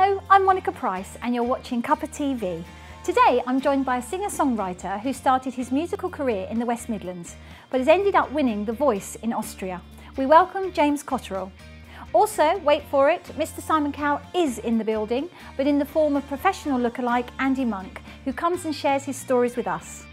Hello, I'm Monica Price and you're watching Cuppa TV. Today I'm joined by a singer-songwriter who started his musical career in the West Midlands but has ended up winning The Voice in Austria. We welcome James Cottriall. Also, wait for it, Mr Simon Cowell is in the building, but in the form of professional lookalike Andy Monk, who comes and shares his stories with us.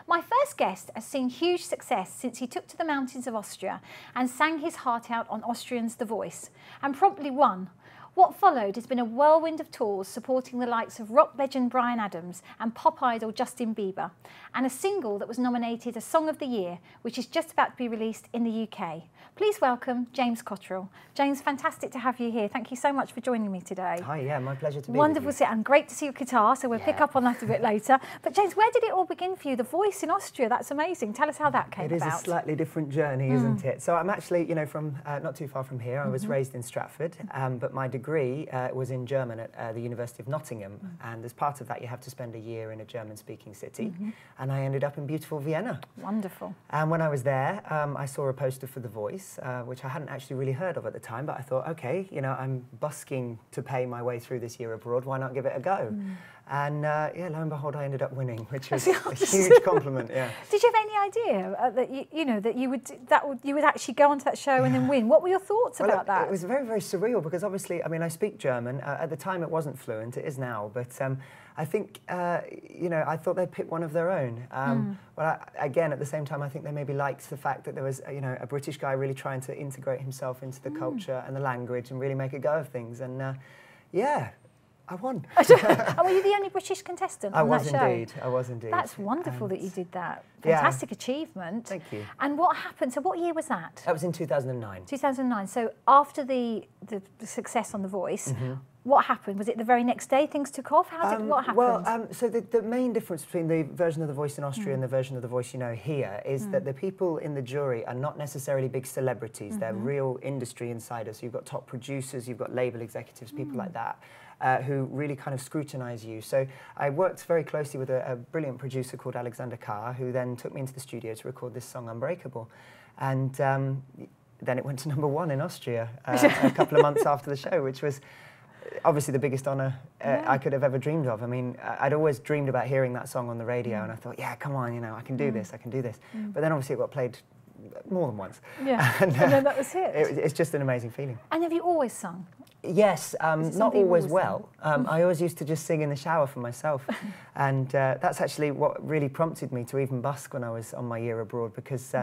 My first guest has seen huge success since he took to the mountains of Austria and sang his heart out on Austrians' The Voice, and promptly won. What followed has been a whirlwind of tours supporting the likes of rock legend Bryan Adams and pop idol Justin Bieber, and a single that was nominated as Song of the Year, which is just about to be released in the UK. Please welcome James Cottriall. James, fantastic to have you here. Thank you so much for joining me today. Hi, yeah, my pleasure to be Wonderful with to see, and great to see your guitar, so we'll pick up on that a bit later. But James, where did it all begin for you? The Voice in Austria, that's amazing. Tell us how that came about. It is a slightly different journey, isn't it? So I'm actually, you know, from not too far from here. I was raised in Stratford, but my degree was in German at the University of Nottingham, and as part of that you have to spend a year in a German-speaking city, and I ended up in beautiful Vienna. Wonderful. And when I was there, I saw a poster for The Voice, which I hadn't actually really heard of at the time, but I thought, okay, you know, I'm busking to pay my way through this year abroad, why not give it a go? And yeah, lo and behold, I ended up winning, which was a huge compliment. Yeah. Did you have any idea that you would actually go onto that show and then win? What were your thoughts about that? It was very, very surreal because obviously, I mean, I speak German. At the time, it wasn't fluent. It is now, but I think you know, I thought they'd pick one of their own. But again, at the same time, I think they maybe liked the fact that there was, you know, a British guy really trying to integrate himself into the culture and the language and really make a go of things. And yeah. I won. Were you the only British contestant on that show? I was indeed. That's wonderful that you did that. Fantastic achievement. Thank you. And what happened? So what year was that? That was in 2009. 2009. So after the success on The Voice, what happened? Was it the very next day things took off? What happened? Well, so the main difference between the version of The Voice in Austria and the version of The Voice you know here is that the people in the jury are not necessarily big celebrities. They're real industry insiders. So you've got top producers, you've got label executives, people like that. Who really kind of scrutinise you. So I worked very closely with a brilliant producer called Alexander Carr, who then took me into the studio to record this song Unbreakable. And then it went to #1 in Austria a couple of months after the show, which was obviously the biggest honour I could have ever dreamed of. I mean, I'd always dreamed about hearing that song on the radio, and I thought, yeah, come on, you know, I can do this, I can do this. But then obviously it got played more than once. Yeah, and then that was it. It's just an amazing feeling. And have you always sung? Yes, not always well. I always used to just sing in the shower for myself. And that's actually what really prompted me to even busk when I was on my year abroad, because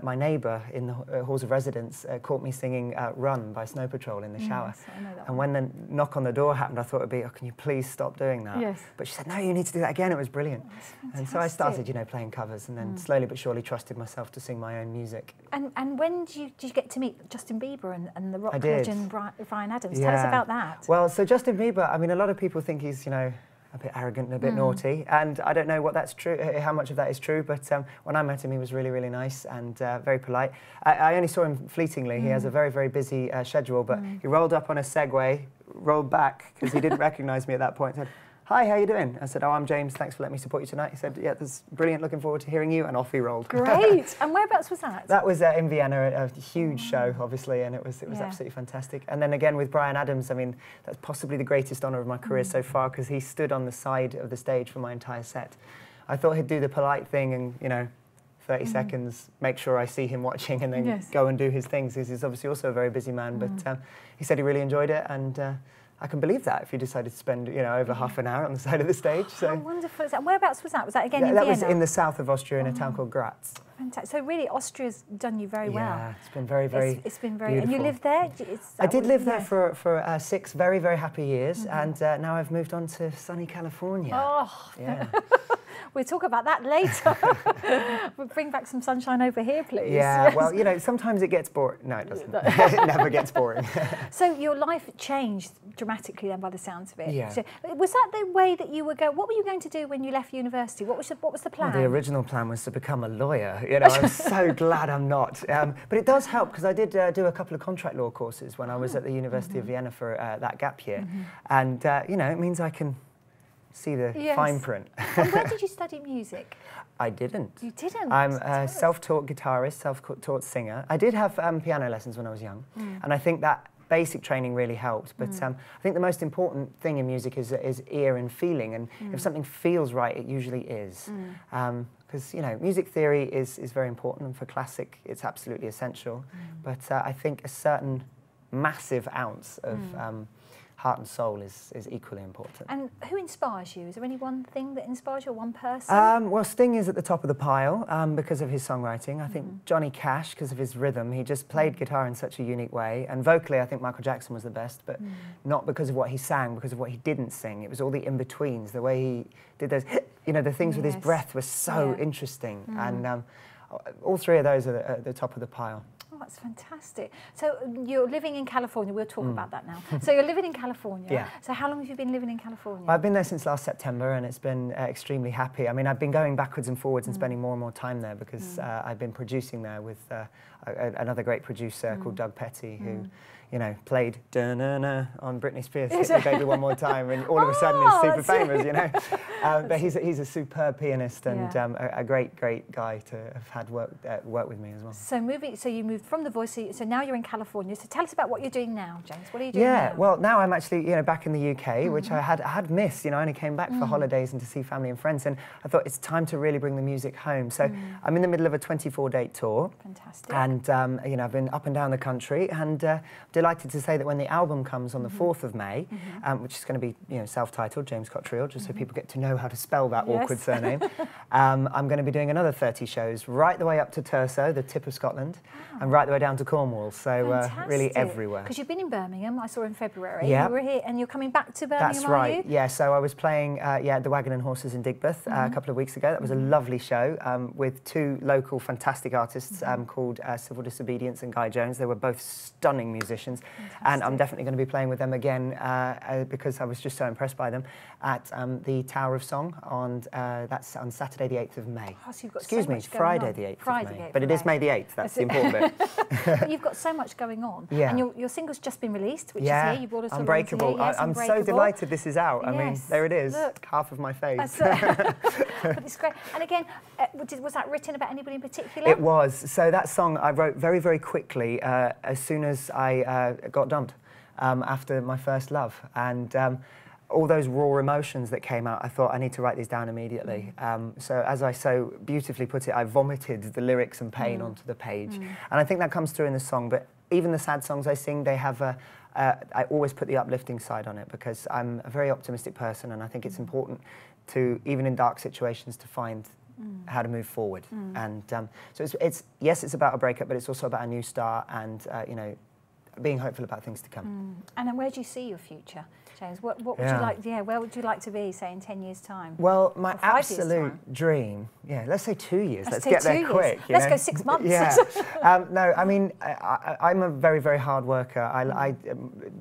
my neighbour in the halls of residence caught me singing Run by Snow Patrol in the shower. Yes, I know that and one. when the knock on the door happened, I thought it'd be, oh, can you please stop doing that? Yes. But she said, no, you need to do that again. It was brilliant. And so I started, you know, playing covers, and then slowly but surely trusted myself to sing my own music. And when did you get to meet Justin Bieber and the rock legend Bryan Adams? Tell us about that. Well, so Justin Bieber, I mean, a lot of people think he's, you know, a bit arrogant and a bit naughty, and I don't know what that's true, how much of that is true, but when I met him, he was really, really nice and very polite. I only saw him fleetingly. He has a very, very busy schedule, but he rolled up on a Segway, rolled back, because he didn't recognise me at that point, and said, hi, how you doing? I said, oh, I'm James, thanks for letting me support you tonight. He said, yeah, that's brilliant, looking forward to hearing you, and off he rolled. Great. And whereabouts was that? That was in Vienna, a huge show, obviously, and it was absolutely fantastic. And then again with Bryan Adams, I mean, that's possibly the greatest honour of my career so far, because he stood on the side of the stage for my entire set. I thought he'd do the polite thing and, you know, 30 seconds, make sure I see him watching, and then go and do his things, because he's obviously also a very busy man, but he said he really enjoyed it, and I can believe that if you decided to spend, you know, over half an hour on the side of the stage. So how wonderful is that? Whereabouts was that? Was that again in Vienna? That was in the south of Austria in a town called Graz. Fantastic. So really, Austria's done you very well. Yeah, it's been very, very It's been very... beautiful. And you lived there? I did live there for 6 very, very happy years, and now I've moved on to sunny California. Oh, yeah. We'll talk about that later. We'll bring back some sunshine over here, please. Yeah, Yes. well, you know, sometimes it gets boring. No, it doesn't. It never gets boring. So your life changed dramatically then, by the sounds of it. Yeah. So was that the way that you were going? What were you going to do when you left university? What was the plan? Well, the original plan was to become a lawyer. You know, I'm so glad I'm not. But it does help because I did do a couple of contract law courses when I was at the University of Vienna for that gap year, and you know, it means I can see the fine print. And where did you study music? I didn't. You didn't? I'm a self-taught guitarist, self-taught singer. I did have piano lessons when I was young, and I think that basic training really helped. But I think the most important thing in music is ear and feeling, and if something feels right, it usually is. Because you know, music theory is very important, and for classic, it's absolutely essential. But I think a certain massive ounce of heart and soul is equally important. And who inspires you? Is there any one thing that inspires you, or one person? Well, Sting is at the top of the pile because of his songwriting. I think Johnny Cash, because of his rhythm, he just played guitar in such a unique way. And vocally, I think Michael Jackson was the best, but not because of what he sang, because of what he didn't sing. It was all the in-betweens, the way he did those, you know, the things with his breath was so interesting. And all three of those are at the top of the pile. That's fantastic. So you're living in California. We'll talk about that now. So you're living in California. Yeah. So how long have you been living in California? I've been there since last September, and it's been extremely happy. I mean, I've been going backwards and forwards and spending more and more time there because I've been producing there with another great producer called Doug Petty, who, you know, played "Da-na-na" on Britney Spears' "Hit Me Baby One More Time," and all of a sudden he's super famous, you know. But he's a superb pianist and a great guy to have had work with me as well. So you moved from The Voice, so now you're in California. So tell us about what you're doing now, James. What are you doing now? Yeah, well, now I'm actually, you know, back in the UK, which I had missed. You know, I only came back for holidays and to see family and friends, and I thought it's time to really bring the music home. So I'm in the middle of a 24-date tour. Fantastic. And you know, I've been up and down the country, and delighted to say that when the album comes on the 4th of May, which is going to be, you know, self-titled, James Cottriall, just so people get to know how to spell that awkward surname, I'm going to be doing another 30 shows right the way up to Terso, the tip of Scotland, and right the way down to Cornwall, so really everywhere. Because you've been in Birmingham, I saw in February. Yeah. You were here, and you're coming back to Birmingham, That's right, are you? yeah, so I was playing at the Wagon and Horses in Digbeth a couple of weeks ago. That was a lovely show with two local fantastic artists called Civil Disobedience and Guy Jones. They were both stunning musicians, and I'm definitely going to be playing with them again because I was just so impressed by them at the Tower of Song on that's on Saturday the 8th of May. Oh, so you've got Excuse so me, much Friday going on. the 8th Friday of May. the 8th But of it is May. May the 8th, that's the important bit. But you've got so much going on. Yeah. And your single's just been released, which is here. You brought us along Unbreakable. today. Yes, I'm so Unbreakable. delighted this is out. I mean, there it is, Look. half of my face. But it's great. And again, was that written about anybody in particular? It was. So that song I wrote very, very quickly as soon as I got dumped after my first love. And all those raw emotions that came out, I thought I need to write these down immediately. So as I so beautifully put it, I vomited the lyrics and pain onto the page. And I think that comes through in the song, but even the sad songs I sing, they have I always put the uplifting side on it because I'm a very optimistic person, and I think it's important to, even in dark situations, to find how to move forward. And so it's about a breakup, but it's also about a new start and, you know, being hopeful about things to come. And then where do you see your future, James? What would you like? Yeah, where would you like to be, say, in 10 years' time? Well, my 5 years' absolute time? dream, let's say 2 years. Let's say get 2 there years. quick. Let's go 6 months. Yeah. No, I mean, I'm a very, very hard worker. I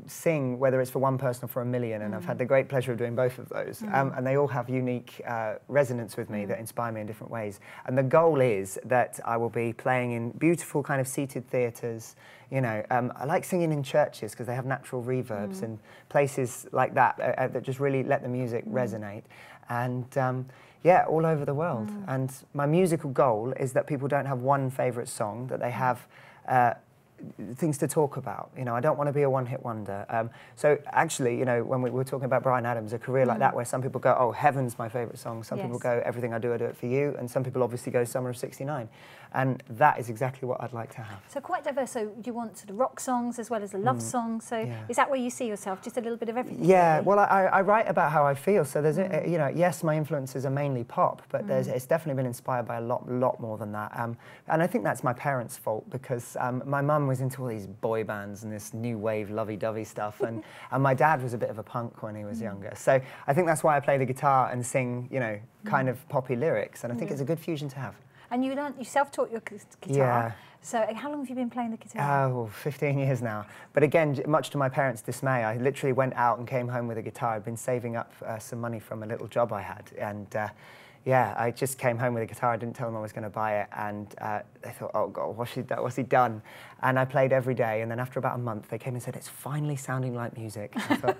sing, whether it's for one person or for a million, and I've had the great pleasure of doing both of those. And they all have unique resonance with me that inspire me in different ways. And the goal is that I will be playing in beautiful kind of seated theatres. You know, I like singing in churches because they have natural reverbs and places like that that just really let the music resonate. And yeah, all over the world. And my musical goal is that people don't have one favourite song, that they have things to talk about. You know, I don't want to be a one-hit wonder. So actually, you know, when we were talking about Bryan Adams, a career like that, where some people go, oh, Heaven's my favourite song, some people go, Everything I Do it for You, and some people obviously go Summer of '69. And that is exactly what I'd like to have. So quite diverse. So you want sort of rock songs as well as the love songs. So is that where you see yourself? Just a little bit of everything? Yeah, really? well, I write about how I feel. So there's, you know, yes, my influences are mainly pop, but it's definitely been inspired by a lot more than that. And I think that's my parents' fault, because my mum was into all these boy bands and this new wave lovey-dovey stuff, and my dad was a bit of a punk when he was younger. So I think that's why I play the guitar and sing, you know, kind of poppy lyrics, and I think it's a good fusion to have. And you self-taught your guitar. Yeah. So how long have you been playing the guitar? Oh, 15 years now. But again, much to my parents' dismay, I literally went out and came home with a guitar. I'd been saving up some money from a little job I had, and yeah, I just came home with a guitar. I didn't tell them I was going to buy it, and they thought, oh God, what's he done? And I played every day, and then after about a month, they came and said, it's finally sounding like music. I thought,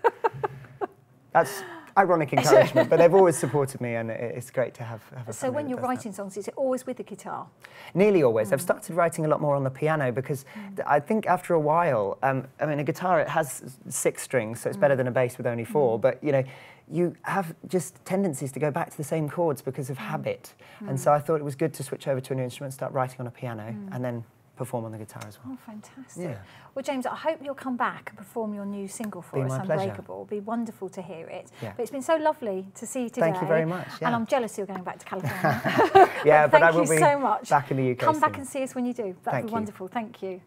that's ironic encouragement, but they've always supported me, and it's great to have a So when you're writing songs, is it always with the guitar? Nearly always. I've started writing a lot more on the piano, because I think after a while, I mean, a guitar, it has 6 strings, so it's better than a bass with only 4, but you know, you have just tendencies to go back to the same chords because of habit. And so I thought it was good to switch over to a new instrument, start writing on a piano, and then perform on the guitar as well. Oh, fantastic. Yeah. Well, James, I hope you'll come back and perform your new single for us, Unbreakable. It'll be wonderful to hear it. Yeah. But it's been so lovely to see you today. Thank you very much. Yeah. And I'm jealous you're going back to California. Yeah, but I will be so much. Back in the UK Come soon. back and see us when you do. That'd be wonderful. You. Thank you.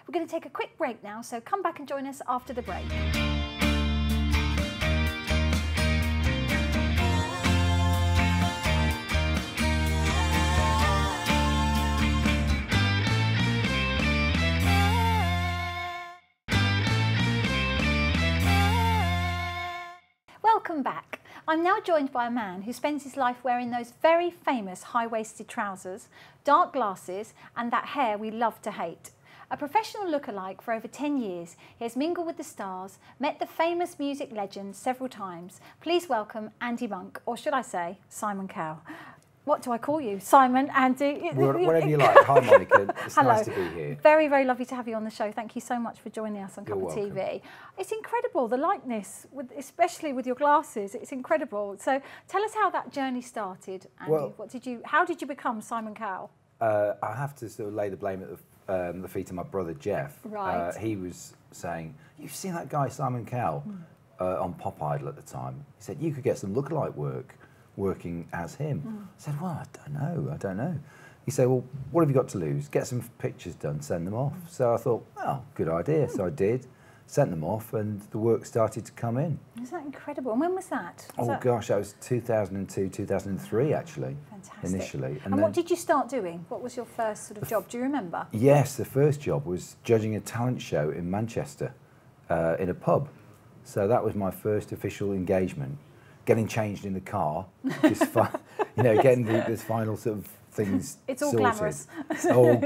We're going to take a quick break now, so come back and join us after the break. Welcome back. I'm now joined by a man who spends his life wearing those very famous high-waisted trousers, dark glasses, and that hair we love to hate. A professional lookalike for over 10 years, he has mingled with the stars, met the famous music legends several times. Please welcome Andy Monk, or should I say, Simon Cowell. What do I call you? Simon, Andy? Whatever you like. Hi, Monica. It's nice to be here. Very, very lovely to have you on the show. Thank you so much for joining us on Cuppa TV. It's incredible, the likeness, especially with your glasses. It's incredible. So tell us how that journey started, Andy. Well, how did you become Simon Cowell? I have to sort of lay the blame at the feet of my brother, Jeff. Right. He was saying, you've seen that guy, Simon Cowell, on Pop Idol at the time. He said, you could get some lookalike work working as him. I said, well, I don't know. He said, well, what have you got to lose? Get some pictures done, send them off. So I thought, well, good idea. So I did, sent them off, and the work started to come in. Isn't that incredible? And when was that? Gosh, that was 2002, 2003, actually. Fantastic. Initially. And what did you start doing? What was your first sort of job? Do you remember? Yes, the first job was judging a talent show in Manchester in a pub. So that was my first official engagement. Getting changed in the car, just fun, you know, getting the final sort of things It's all sorted. glamorous.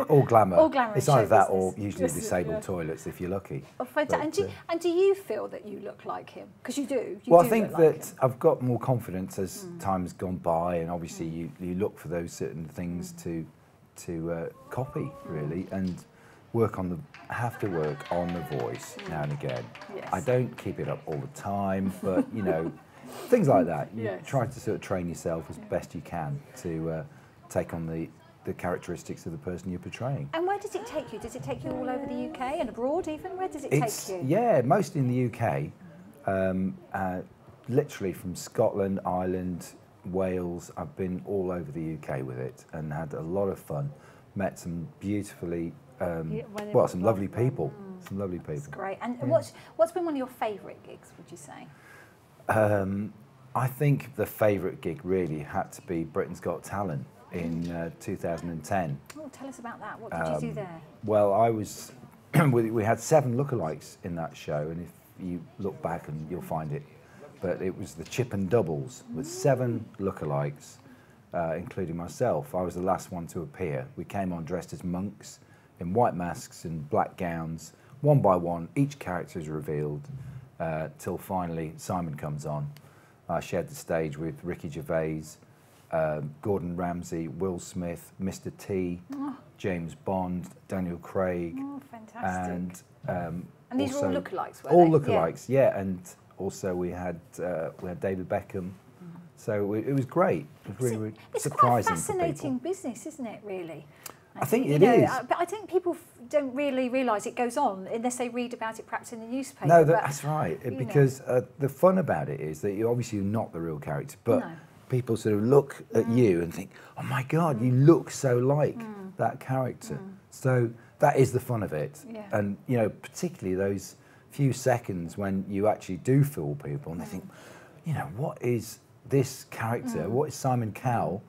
all glamour. All glamorous. It's either that or usually disabled toilets if you're lucky. Oh, fantastic. And do you feel that you look like him? Because you do. I think that I've got more confidence as time has gone by, and obviously you look for those certain things to copy, really, and have to work on the voice now and again. Yes. I don't keep it up all the time, but, you know, things like that. You try to sort of train yourself as best you can to take on the characteristics of the person you're portraying. And where does it take you? Does it take you all over the UK and abroad even? Where does it take you? Yeah, mostly in the UK. Literally from Scotland, Ireland, Wales. I've been all over the UK with it and had a lot of fun. Met some beautifully, some lovely people. Some lovely people. That's great. And what's been one of your favourite gigs, would you say? I think the favourite gig really had to be Britain's Got Talent in 2010. Oh, tell us about that. What did you do there? Well, I was. we had 7 lookalikes in that show, and if you look back, and you'll find it. But it was the chip and doubles with 7 lookalikes, including myself. I was the last one to appear. We came on dressed as monks in white masks and black gowns. One by one, each character is revealed. Till finally Simon comes on. I shared the stage with Ricky Gervais, Gordon Ramsay, Will Smith, Mr. T, James Bond, Daniel Craig. Oh, fantastic. And these were all lookalikes, were all they? lookalikes, yeah. And also we had David Beckham. So it was great. It was really surprising. It's quite a fascinating business, isn't it, really? I think You it know, is. But I think people don't really realise it goes on unless they read about it perhaps in the newspaper. No, but, that's right. you know. Because the fun about it is that you're obviously not the real character, but No. people sort of look at you and think, oh my God, you look so like that character. So that is the fun of it. Yeah. And, you know, particularly those few seconds when you actually do fool people and they think, you know, what is this character, what is Simon Cowell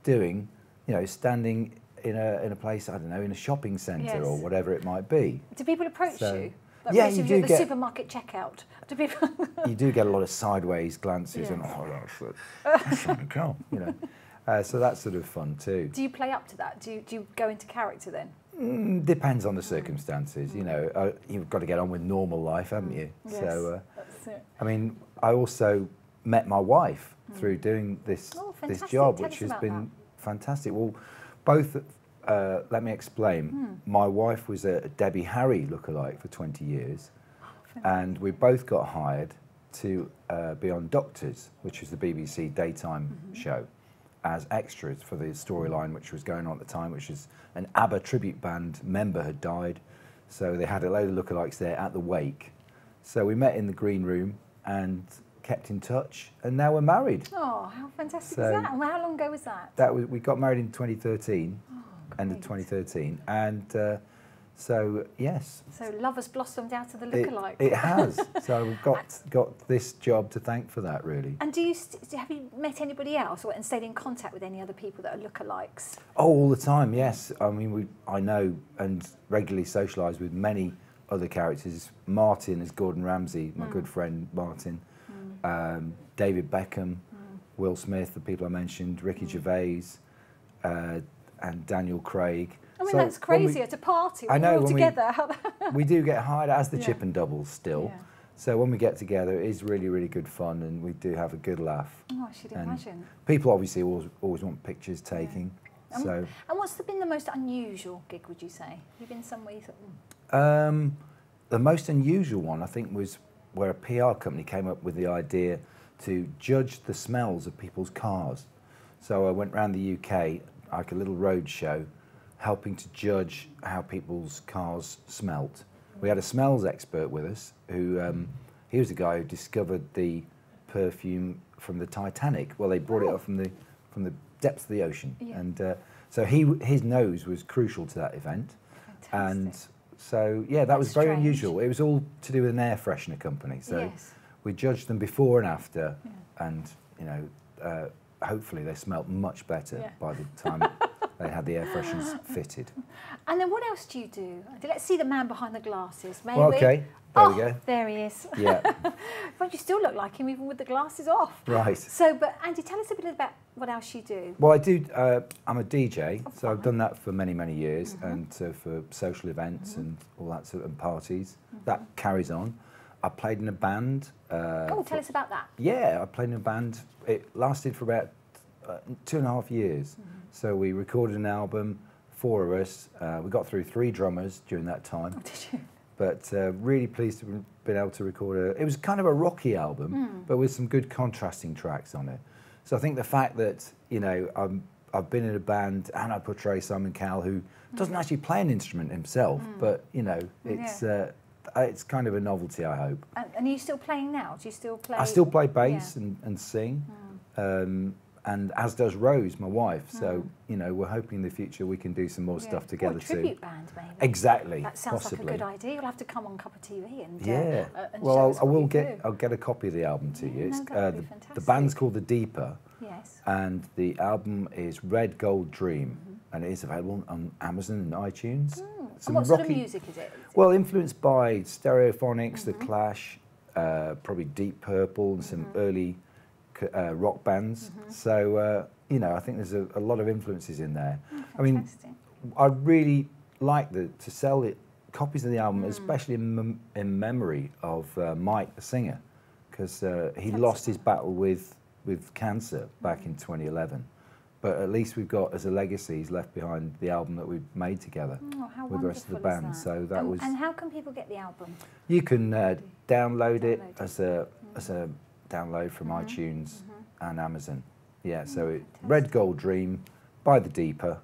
doing, you know, standing in a place, I don't know, in a shopping centre or whatever it might be. Do people approach you? Like Yeah, raise you you do at the get. supermarket checkout. Do people? You do get a lot of sideways glances and that's Simon Cowell, you know. So that's sort of fun too. Do you play up to that? Do you go into character then? Depends on the circumstances, you know. You've got to get on with normal life, haven't you? Yes, So, that's it. I mean, I also met my wife through doing this fantastic. job, Tell which us has about been fantastic. Well, both. Let me explain. My wife was a Debbie Harry lookalike for 20 years, and we both got hired to be on Doctors, which was the BBC daytime show, as extras for the storyline which was going on at the time, which is an ABBA tribute band member had died, so they had a load of lookalikes there at the wake. So we met in the green room and kept in touch, and now we're married. Oh, how fantastic So- is that? And how long ago was that? We got married in 2013, end of 2013, and so yes, So love has blossomed out of the it, lookalike. it has. So we've got this job to thank for that, really. And have you met anybody else and stayed in contact with any other people that are lookalikes? Oh, all the time, yes. I mean, I know and regularly socialise with many other characters. Martin is Gordon Ramsay, my good friend Martin. David Beckham, Will Smith, the people I mentioned, Ricky Gervais, and Daniel Craig. I mean, So that's when we- crazy at a party. I know, all when we- together. We do get hired as the Yeah. Chip and Doubles still. Yeah. So when we get together, it is really, really good fun, and we do have a good laugh. Oh, I should And imagine. people obviously always want pictures taking. So And what's been the most unusual gig, would you say? Have you been somewhere you thought, the most unusual one, I think, was where a PR company came up with the idea to judge the smells of people's cars. So I went around the UK, like a little road show, helping to judge how people's cars smelt. We had a smells expert with us who, he was the guy who discovered the perfume from the Titanic. Well, they brought it up from the depths of the ocean. Yeah. And so his nose was crucial to that event. And fantastic. so, yeah, that was very strange. unusual. It was all to do with an air freshener company. So Yes. we judged them before and after, and, you know, hopefully they smelt much better by the time they had the air fresheners fitted. And then what else do you do? Let's see the man behind the glasses, may Well, we? okay, there we go. There he is. Yeah, But you still look like him even with the glasses off. right. So, but Andy, tell us a bit about what else you do. Well, I do. I'm a DJ, so I've done that for many, many years, and so for social events and all that sort of parties, that carries on. I played in a band. Tell us about that. Yeah, I played in a band. It lasted for about 2.5 years. So we recorded an album, 4 of us. We got through 3 drummers during that time. Did you? But really pleased to have been able to record it was kind of a rocky album, but with some good contrasting tracks on it. So I think the fact that, you know, I've been in a band and I portray Simon Cowell, who doesn't actually play an instrument himself, but, you know, it's kind of a novelty, I hope. And are you still playing now? Do you still play? I still play bass and sing, and as does Rose, my wife. So, you know, we're hoping in the future we can do some more stuff together a too. tribute band, maybe. Exactly. That sounds possibly. like a good idea. You'll have to come on Cuppa TV and Yeah. and Well, show us I what will you get. do. I'll get a copy of the album to you. No, It's, that would be the fantastic. band's called The Deeper, Yes. and the album is Red Gold Dream, and it is available on Amazon and iTunes. And what sort of music is it? Well, influenced by Stereophonics, The Clash, probably Deep Purple, and some early rock bands. So, you know, I think there's a lot of influences in there. I mean, Fantastic. I really like to sell copies of the album, especially in memory of Mike, the singer, because he lost his battle with cancer back in 2011. But at least we've got, as a legacy, he's left behind the album that we've made together Oh, how with the rest of the wonderful band. is So that was. And how can people get the album? You can download it Download as a download from iTunes and Amazon. Yeah, so Red Gold Dream by The Deeper.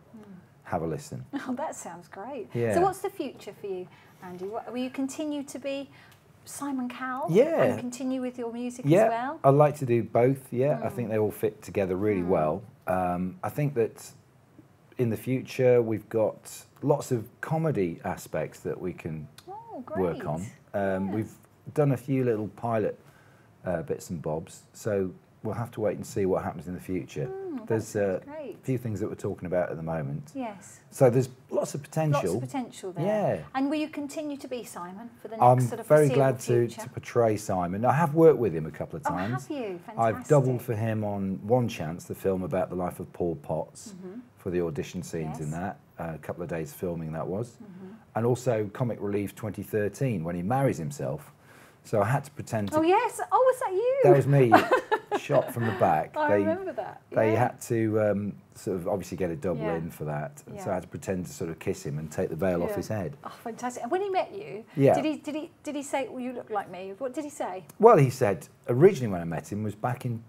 have a listen. Oh, that sounds great. Yeah. So what's the future for you, Andy? Will you continue to be Simon Cowell? Yeah. And continue with your music Yeah, as well? I'd like to do both, yeah. I think they all fit together really well. I think that in the future we've got lots of comedy aspects that we can work on. We've done a few little pilot bits and bobs, so we'll have to wait and see what happens in the future. There's a few things that we're talking about at the moment. Yes. So there's lots of potential. Lots of potential there. Yeah. And will you continue to be Simon for the next sort of I'm very foreseeable glad to future? portray Simon. I have worked with him a couple of Oh, times. have you? Fantastic. I've doubled for him on One Chance, the film about the life of Paul Potts, for the audition scenes in that. A couple of days filming that was. And also Comic Relief 2013 when he marries himself. So I had to pretend to... Oh, yes. Oh, was that you? That was me, shot from the back. I remember that. They Yeah. had to sort of obviously get a double Yeah. in for that. Yeah. So I had to pretend to sort of kiss him and take the veil off his head. Oh, fantastic. And when he met you, Yeah. did he say, well, you look like me? What did he say? Well, he said, originally when I met him was back in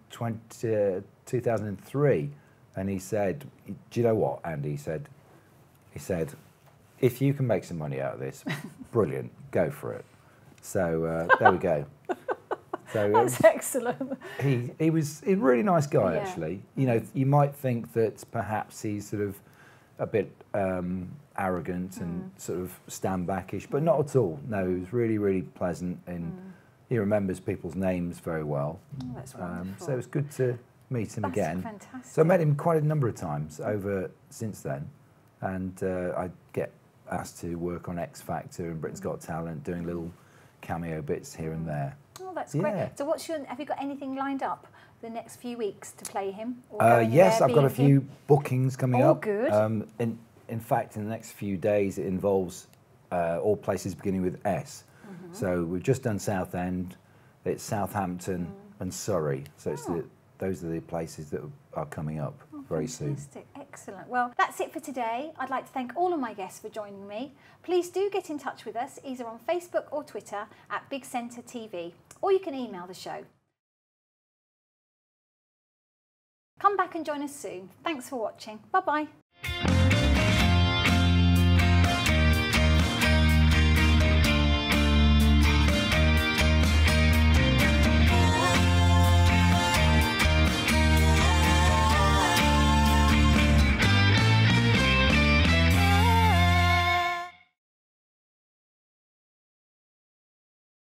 2003. And he said, do you know what, Andy? He said, if you can make some money out of this, brilliant, go for it. So there we go. So That's excellent. he was a really nice guy, Yeah. actually. You know, you might think that perhaps he's sort of a bit arrogant and sort of stand-backish, but not at all. No, he was really, really pleasant, and he remembers people's names very well. Oh, that's wonderful. So it was good to meet him again. Fantastic. So I met him quite a number of times over since then, and I get asked to work on X Factor and Britain's Got Talent, doing little cameo bits here and there. Oh, that's Yeah. great. So have you got anything lined up the next few weeks to play him? Or go anywhere, Yes, I've be got a with him? few bookings coming Oh, up. good. In fact, in the next few days, it involves all places beginning with S. So we've just done Southend, it's Southampton and Surrey. So it's those are the places that are coming up very soon. Fantastic, excellent. Well, that's it for today. I'd like to thank all of my guests for joining me. Please do get in touch with us either on Facebook or Twitter at Big Centre TV, or you can email the show. Come back and join us soon. Thanks for watching. Bye-bye.